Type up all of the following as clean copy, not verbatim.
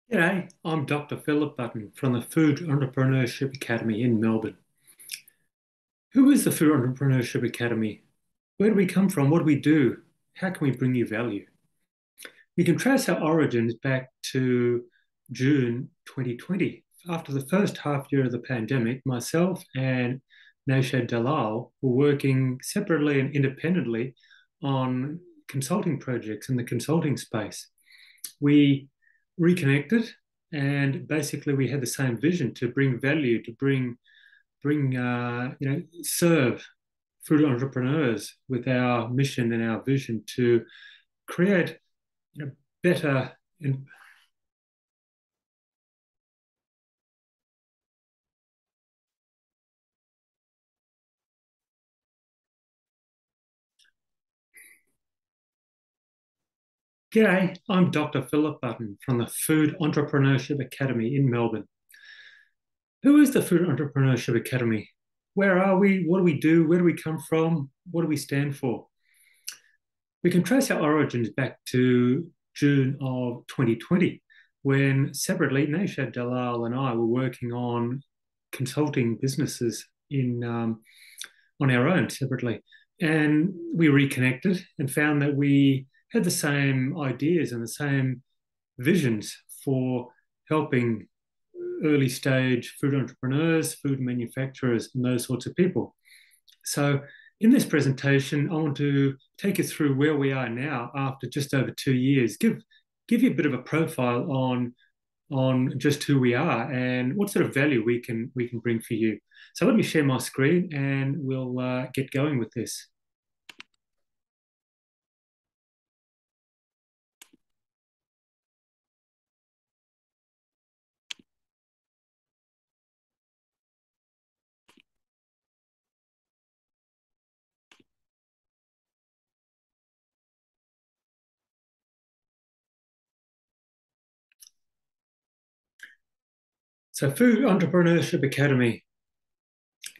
G'day, I'm Dr. Philip Button from the Food Entrepreneurship Academy in Melbourne. Who is the Food Entrepreneurship Academy? Where do we come from? What do we do? How can we bring you value? We can trace our origins back to June 2020. After the first half year of the pandemic, myself and Naushad Dalal were working separately and independently on consulting projects in the consulting space. We reconnected, and basically we had the same vision to bring value, to serve food entrepreneurs with our mission and our vision to create better. And G'day, I'm Dr. Philip Button from the Food Entrepreneurship Academy in Melbourne. Who is the Food Entrepreneurship Academy? Where are we? What do we do? Where do we come from? What do we stand for? We can trace our origins back to June of 2020, when separately Naushad Dalal and I were working on consulting businesses on our own separately. And we reconnected and found that we had the same ideas and the same visions for helping early stage food entrepreneurs, food manufacturers, and those sorts of people. So, in this presentation, I want to take you through where we are now after just over 2 years. Give you a bit of a profile on just who we are and what sort of value we can bring for you. So let me share my screen and we'll get going with this. So Food Entrepreneurship Academy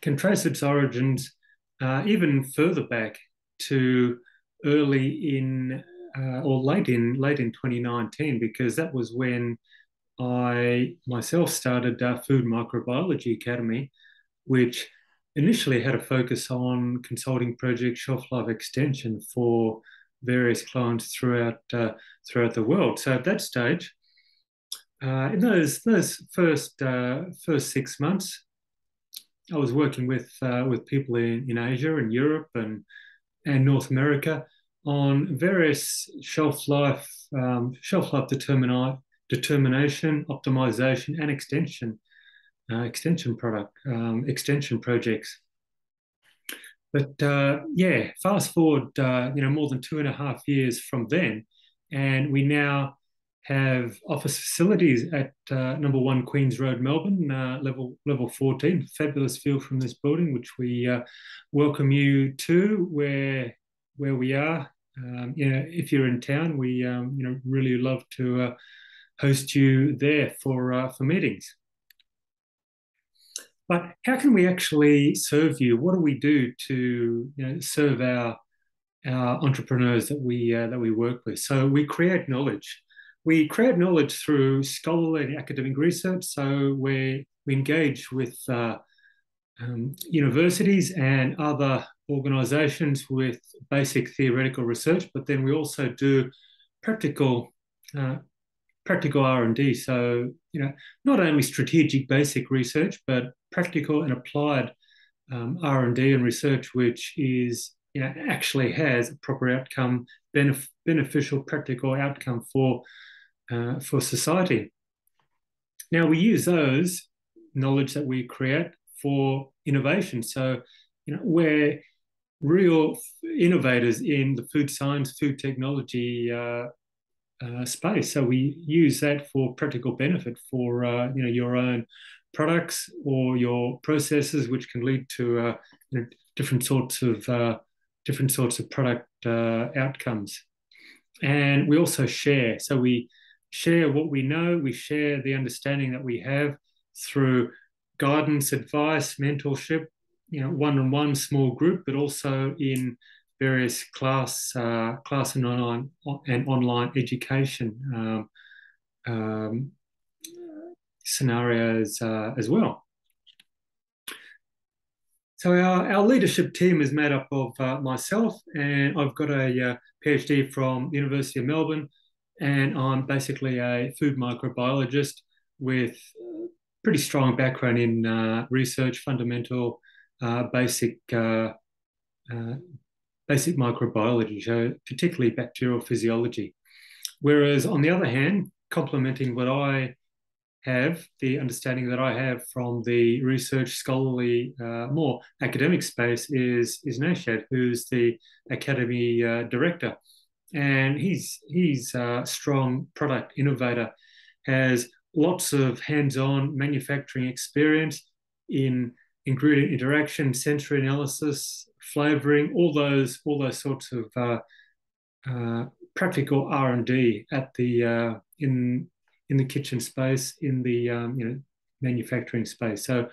can trace its origins even further back to early in or late in 2019, because that was when I myself started Food Microbiology Academy, which initially had a focus on consulting project shelf life extension for various clients throughout the world. So at that stage, in those first 6 months, I was working with people in Asia and Europe and North America on various shelf life determination, optimization, and extension projects. But yeah, fast forward, more than 2.5 years from then, and we now have office facilities at number 1 Queens Road, Melbourne, level 14. Fabulous view from this building, which we welcome you to where we are. If you're in town, we really love to host you there for meetings. But how can we actually serve you? What do we do to serve our entrepreneurs that we work with? So we create knowledge. We create knowledge through scholarly and academic research. So we engage with universities and other organisations with basic theoretical research, but then we also do practical uh, practical R&D. So, not only strategic basic research, but practical and applied R&D and research, which is, actually has a proper outcome, beneficial practical outcome for society. Now, we use those knowledge that we create for innovation. So, we're real innovators in the food science, food technology space. So we use that for practical benefit for your own products or your processes, which can lead to different sorts of product outcomes. And we also share. So we share what we know. We share the understanding that we have through guidance, advice, mentorship. One-on-one, small group, but also in various class and online education scenarios as well. So our leadership team is made up of myself, and I've got a PhD from the University of Melbourne, and I'm basically a food microbiologist with pretty strong background in research, fundamental, basic basic microbiology, so particularly bacterial physiology. Whereas on the other hand, complementing what I have, the understanding that I have from the research, scholarly, more academic space is Nashad, who's the Academy director. And he's a strong product innovator, has lots of hands-on manufacturing experience in ingredient interaction, sensory analysis, flavoring, all those sorts of practical R&D at the in the kitchen space, in the manufacturing space. So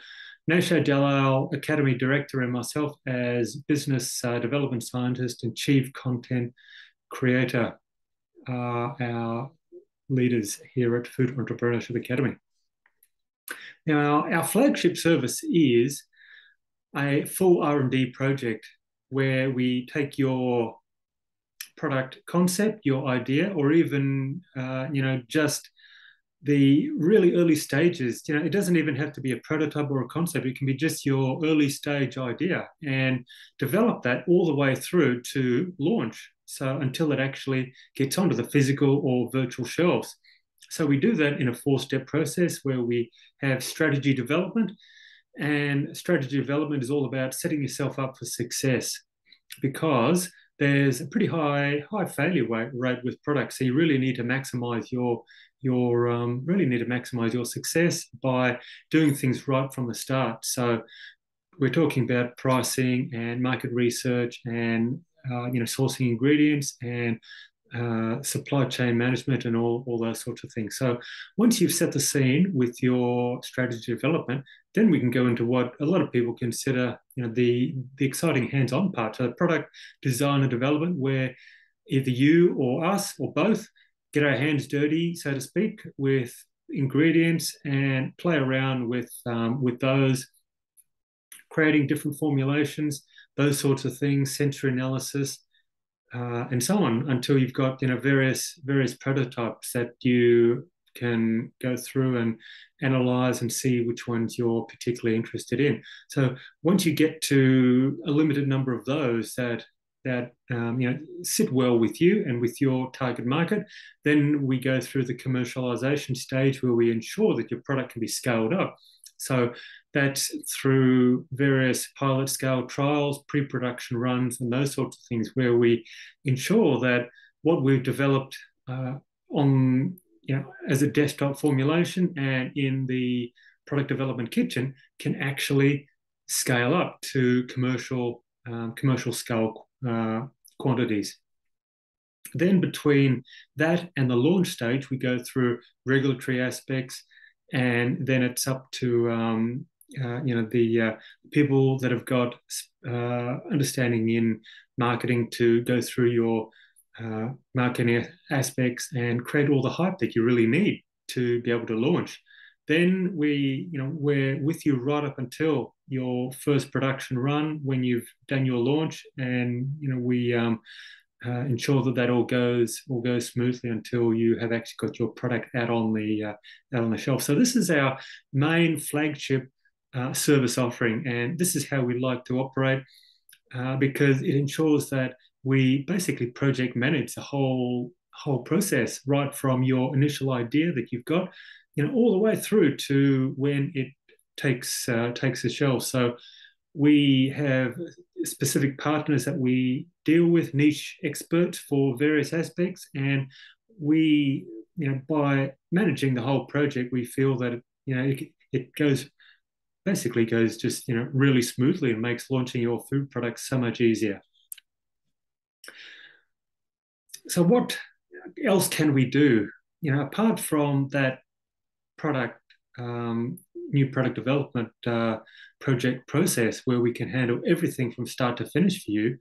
Nasha Dalal, Academy Director, and myself as Business Development Scientist and Chief Content Creator are our leaders here at Food Entrepreneurship Academy. Now, our flagship service is a full R&D project where we take your product concept, your idea, or even just the really early stages. It doesn't even have to be a prototype or a concept. It can be just your early stage idea, and develop that all the way through to launch. So until it actually gets onto the physical or virtual shelves. So we do that in a 4-step process where we have strategy development, and strategy development is all about setting yourself up for success, because there's a pretty high failure rate with products. So you really need to maximize your success by doing things right from the start. So we're talking about pricing and market research and sourcing ingredients and supply chain management and all those sorts of things. So once you've set the scene with your strategy development, then we can go into what a lot of people consider the exciting hands-on part. So product design and development, where either you or us or both get our hands dirty, so to speak, with ingredients and play around with those, creating different formulations, those sorts of things, sensory analysis, and so on, until you've got various prototypes that you can go through and analyze and see which ones you're particularly interested in. So once you get to a limited number of those that sit well with you and with your target market, then we go through the commercialization stage where we ensure that your product can be scaled up. So that's through various pilot scale trials, pre-production runs, and those sorts of things, where we ensure that what we've developed as a desktop formulation and in the product development kitchen can actually scale up to commercial scale quantities. Then between that and the launch stage, we go through regulatory aspects, and then it's up to the people that have got understanding in marketing to go through your marketing aspects and create all the hype that you really need to be able to launch. Then we're with you right up until your first production run when you've done your launch, and we ensure that all goes smoothly until you have actually got your product out on the shelf. So this is our main flagship service offering, and this is how we like to operate, because it ensures that we basically project manage the whole process, right from your initial idea that you've got, all the way through to when it takes the shelf. So we have specific partners that we deal with, niche experts for various aspects, and we, by managing the whole project, we feel that it goes just really smoothly and makes launching your food products so much easier. So what else can we do? Apart from that new product development project process where we can handle everything from start to finish for you,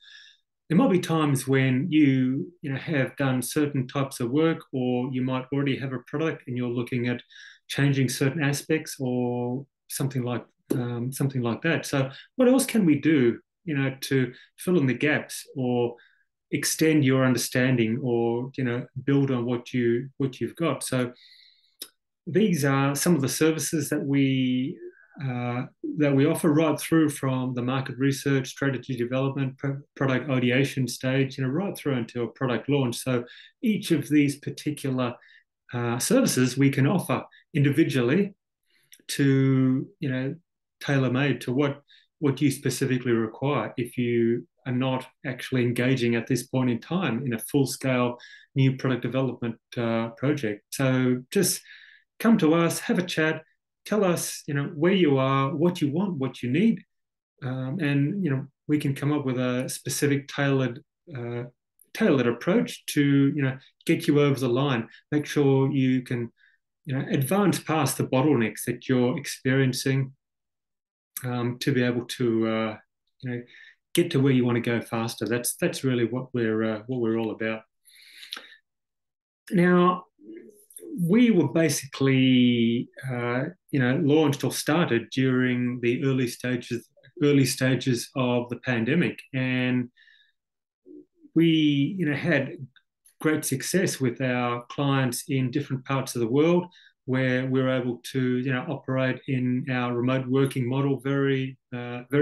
there might be times when you have done certain types of work, or you might already have a product and you're looking at changing certain aspects or something like that. So what else can we do, to fill in the gaps or extend your understanding, or build on what you've got? So these are some of the services that we offer, right through from the market research, strategy development, product ideation stage, right through until product launch. So each of these particular services we can offer individually to, tailor-made to what you specifically require if you are not actually engaging at this point in time in a full-scale new product development project. So just come to us, have a chat, tell us, where you are, what you want, what you need, and we can come up with a specific tailored approach to get you over the line. Make sure you can advance past the bottlenecks that you're experiencing, to be able to get to where you want to go faster. That's really what we're all about. Now, we were basically launched or started during the early stages of the pandemic, and we had great success with our clients in different parts of the world, where we're able to operate in our remote working model very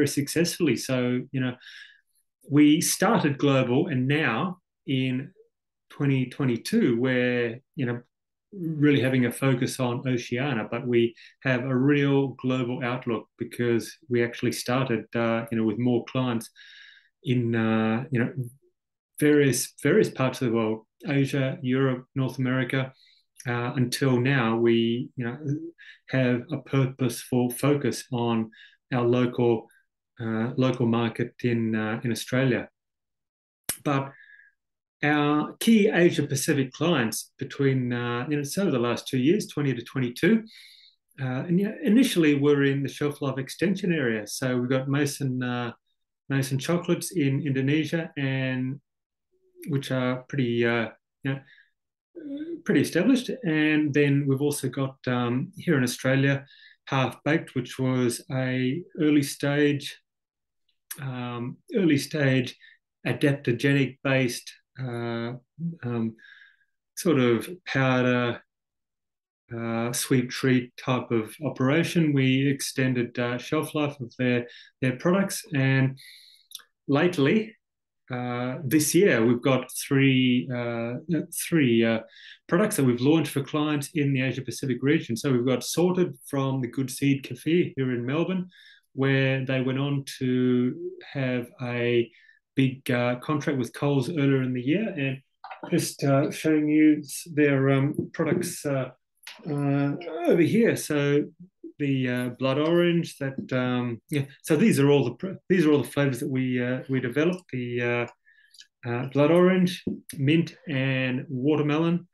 successfully. So we started global, and now in 2022 we're really having a focus on Oceania, but we have a real global outlook because we actually started with more clients in various parts of the world: Asia, Europe, North America. Until now, we have a purposeful focus on our local market in Australia. But our key Asia Pacific clients between so the last 2 years, 20 to 22, initially were in the shelf life extension area. So we've got Mason chocolates in Indonesia, and which are pretty established. And then we've also got here in Australia, Half Baked, which was a early stage adaptogenic based sort of powder sweet treat type of operation. We extended shelf life of their products, and lately, this year, we've got three products that we've launched for clients in the Asia Pacific region. So we've got Sorted from the Good Seed Cafe here in Melbourne, where they went on to have a big contract with Coles earlier in the year, and just showing you their products over here. So the blood orange, So these are all the flavors that we developed: the blood orange, mint, and watermelon,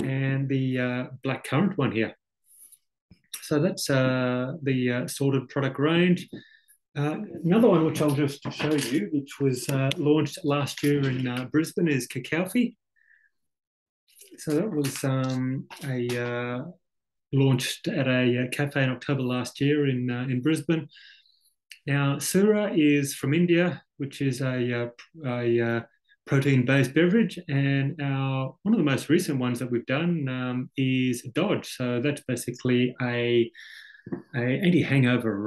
and the black currant one here. So that's the Sorted product range. Another one which I'll just show you, which was launched last year in Brisbane, is Cacaofi. So that was launched at a cafe in October last year in Brisbane. Now, Sura is from India, which is a protein-based beverage, and one of the most recent ones that we've done is Dodge. So that's basically a anti-hangover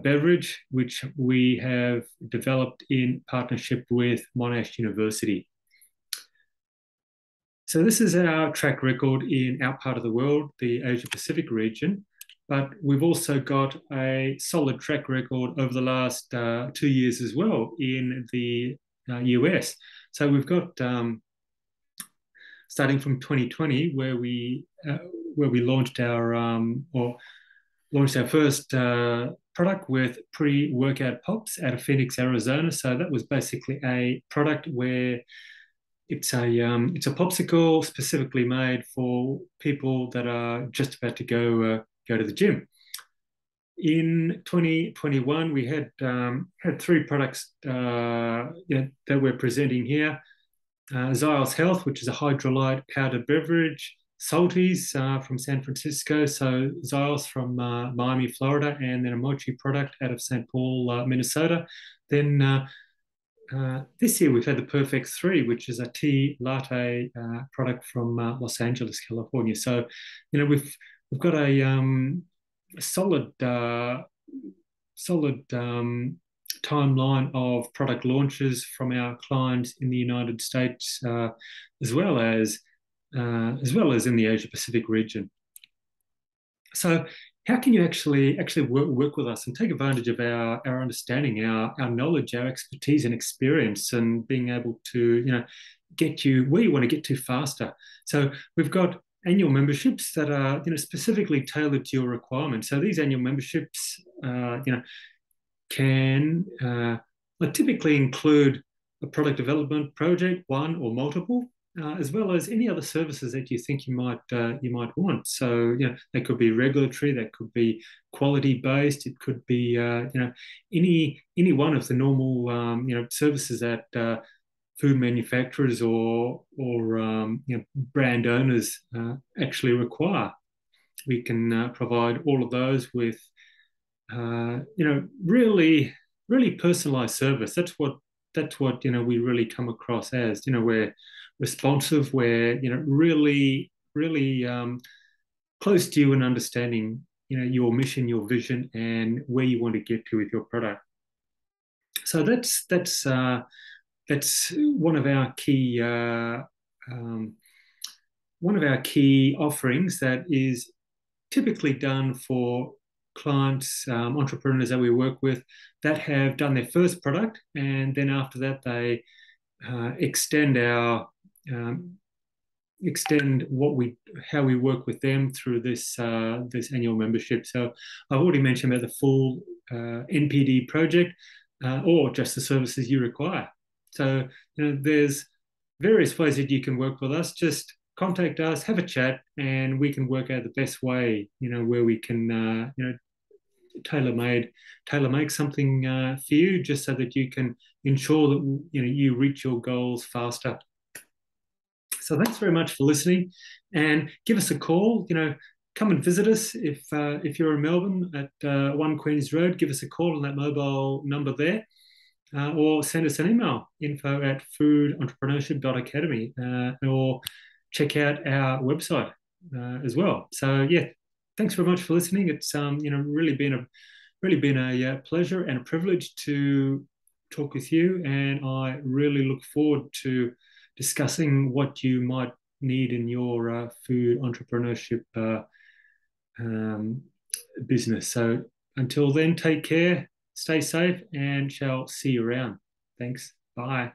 beverage, which we have developed in partnership with Monash University. So this is our track record in our part of the world, the Asia Pacific region, but we've also got a solid track record over the last 2 years as well in the US. So we've got, starting from 2020, where we launched our first product with pre-workout pops out of Phoenix, Arizona. So that was basically a product where it's a popsicle specifically made for people that are just about to go to the gym. in 2021, we had three products that we're presenting here. Zyles Health, which is a hydrolyte powdered beverage. Salties from San Francisco. So Zyles from Miami, Florida, and then a mochi product out of St. Paul, Minnesota. Then this year we've had the Perfect Three, which is a tea latte product from Los Angeles, California. So, we've got a solid timeline of product launches from our clients in the United States, as well as in the Asia Pacific region. So, how can you actually work with us and take advantage of our understanding, our knowledge, our expertise and experience, and being able to get you where you want to get to faster? So we've got annual memberships that are specifically tailored to your requirements. So these annual memberships can typically include a product development project, one or multiple, as well as any other services that you think you might want. So they could be regulatory, that could be quality based, it could be any one of the normal services that food manufacturers or brand owners actually require. We can provide all of those with really personalized service. That's what we really come across as. We're responsive. We're really close to you and understanding your mission, your vision, and where you want to get to with your product. So that's one of our key offerings that is typically done for clients, entrepreneurs that we work with that have done their first product, and then after that they extend how we work with them through this annual membership. So I've already mentioned about the full NPD project, or just the services you require. So there's various ways that you can work with us. Just contact us, have a chat, and we can work out the best way, where we can, tailor make something for you, just so that you can ensure that you reach your goals faster. So thanks very much for listening, and give us a call. Come and visit us if you're in Melbourne at 1 Queens Road. Give us a call on that mobile number there. Or send us an email, info@foodentrepreneurship.academy, or check out our website as well. So thanks very much for listening. It's really been a pleasure and a privilege to talk with you, and I really look forward to discussing what you might need in your food entrepreneurship business. So until then, take care. Stay safe, and shall see you around. Thanks. Bye.